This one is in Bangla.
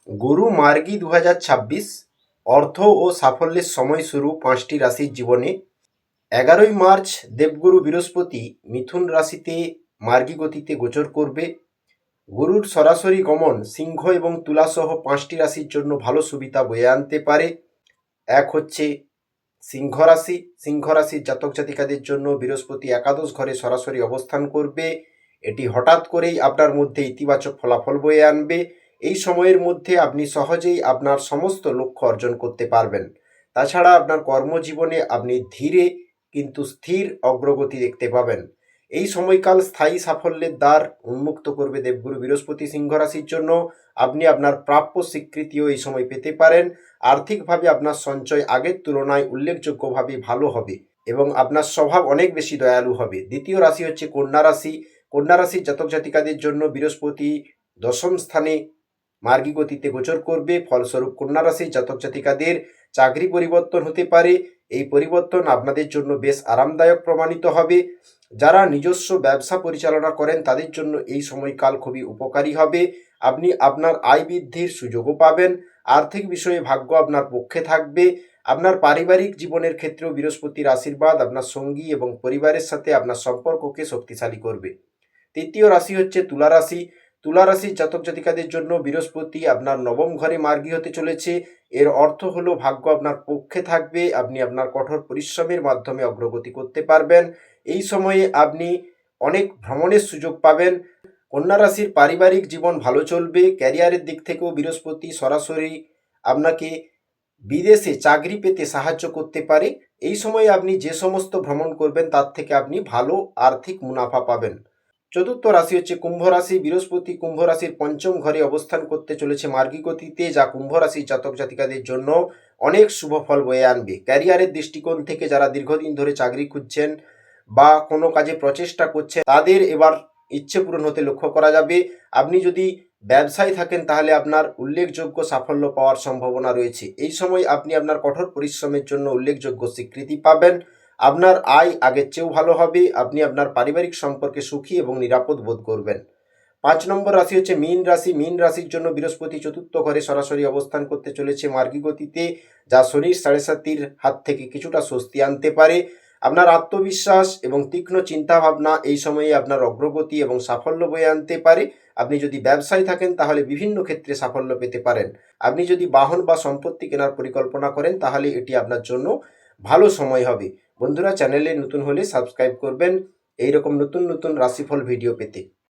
গুরু মার্গী 2026 অর্থ ও সাফল্যের সময় শুরু 5টি রাশির জীবনে। 11ই মার্চ দেবগুরু বৃহস্পতি মিথুন রাশিতে মার্গী গতিতে গোচর করবে। গুরুর সরাসরি গমন সিংহ এবং তুলা সহ 5টি রাশির জন্য ভালো সুবিধা বয়ে আনতে পারে। এক হচ্ছে সিংহ রাশি। সিংহ রাশির জাতক জাতিকাদের জন্য বৃহস্পতি একাদশ ঘরে সরাসরি অবস্থান করবে। এটি হঠাৎ করেই আপনার মধ্যে ইতিবাচক ফলাফল বয়ে আনবে। এই সময়ের মধ্যে আপনি সহজেই আপনার সমস্ত লক্ষ্য অর্জন করতে পারবেন। তাছাড়া আপনার কর্মজীবনে আপনি ধীরে কিন্তু স্থির অগ্রগতি দেখতে পাবেন। এই সময়কাল স্থায়ী সাফল্যের দ্বার উন্মুক্ত করবে দেবগুরু বৃহস্পতি সিংহ রাশির জন্য। আপনি আপনার প্রাপ্য স্বীকৃতিও এই সময় পেতে পারেন। আর্থিকভাবে আপনার সঞ্চয় আগের তুলনায় উল্লেখযোগ্যভাবে ভালো হবে এবং আপনার স্বভাব অনেক বেশি দয়ালু হবে। দ্বিতীয় রাশি হচ্ছে কন্যা রাশি। কন্যা রাশির জাতক জাতিকাদের জন্য বৃহস্পতি দশম স্থানে মার্গী গতিতে গোচর করবে। ফলস্বরূপ কন্যা রাশির জাতক জাতিকাদের চাকরি পরিবর্তন হতে পারে। এই পরিবর্তন আপনাদের জন্য বেশ আরামদায়ক প্রমাণিত হবে। যারা নিজস্ব ব্যবসা পরিচালনা করেন তাদের জন্য এই সময়কাল খুবই উপকারী হবে। আপনি আপনার আয় বৃদ্ধির সুযোগও পাবেন। আর্থিক বিষয়ে ভাগ্য আপনার পক্ষে থাকবে। আপনার পারিবারিক জীবনের ক্ষেত্রেও বৃহস্পতির আশীর্বাদ আপনার সঙ্গী এবং পরিবারের সাথে আপনার সম্পর্ককে শক্তিশালী করবে। তৃতীয় রাশি হচ্ছে তুলা রাশি। তুলা রাশির জাতক জাতিকাদের জন্য বৃহস্পতি আপনার নবম ঘরে মার্গী হতে চলেছে। এর অর্থ হলো ভাগ্য আপনার পক্ষে থাকবে। আপনি আপনার কঠোর পরিশ্রমের মাধ্যমে অগ্রগতি করতে পারবেন। এই সময়ে আপনি অনেক ভ্রমণের সুযোগ পাবেন। কন্যা রাশির পারিবারিক জীবন ভালো চলবে। ক্যারিয়ারের দিক থেকেও বৃহস্পতি সরাসরি আপনাকে বিদেশে চাকরি পেতে সাহায্য করতে পারে। এই সময়ে আপনি যে সমস্ত ভ্রমণ করবেন তার থেকে আপনি ভালো আর্থিক মুনাফা পাবেন। চতুর্থ রাশি হচ্ছে কুম্ভ রাশি। বৃহস্পতি কুম্ভ রাশির পঞ্চম ঘরে অবস্থান করতে চলেছে মার্গী গতিতে, যা কুম্ভ রাশির জাতক জাতিকাদের জন্য অনেক শুভ ফল বয়ে আনবে। ক্যারিয়ারের দৃষ্টিকোণ থেকে যারা দীর্ঘদিন ধরে চাকরি খুঁজছেন বা কোনো কাজে প্রচেষ্টা করছেন তাদের এবার ইচ্ছে পূরণ হতে লক্ষ্য করা যাবে। আপনি যদি ব্যবসায় থাকেন তাহলে আপনার উল্লেখযোগ্য সাফল্য পাওয়ার সম্ভাবনা রয়েছে। এই সময় আপনি আপনার কঠোর পরিশ্রমের জন্য উল্লেখযোগ্য স্বীকৃতি পাবেন। আপনার আয় আগের চেয়েও ভালো হবে। আপনি আপনার পারিবারিক সম্পর্কে সুখী এবং নিরাপদ বোধ করবেন। 5 নম্বর রাশি হচ্ছে মীন রাশি। মীন রাশির জন্য বৃহস্পতি চতুর্থ ঘরে সরাসরি অবস্থান করতে চলেছে মার্গী গতিতে, যা শনির 7.5-এর হাত থেকে কিছুটা স্বস্তি আনতে পারে। আপনার আত্মবিশ্বাস এবং তীক্ষ্ণ চিন্তাভাবনা এই সময়ে আপনার অগ্রগতি এবং সাফল্য বয়ে আনতে পারে। আপনি যদি ব্যবসায় থাকেন তাহলে বিভিন্ন ক্ষেত্রে সাফল্য পেতে পারেন। আপনি যদি বাহন বা সম্পত্তি কেনার পরিকল্পনা করেন তাহলে এটি আপনার জন্য ভালো সময় হবে। বন্ধুরা, চ্যানেলে নতুন হলে সাবস্ক্রাইব করবেন এইরকম নতুন নতুন রাশিফল ভিডিও পেতে।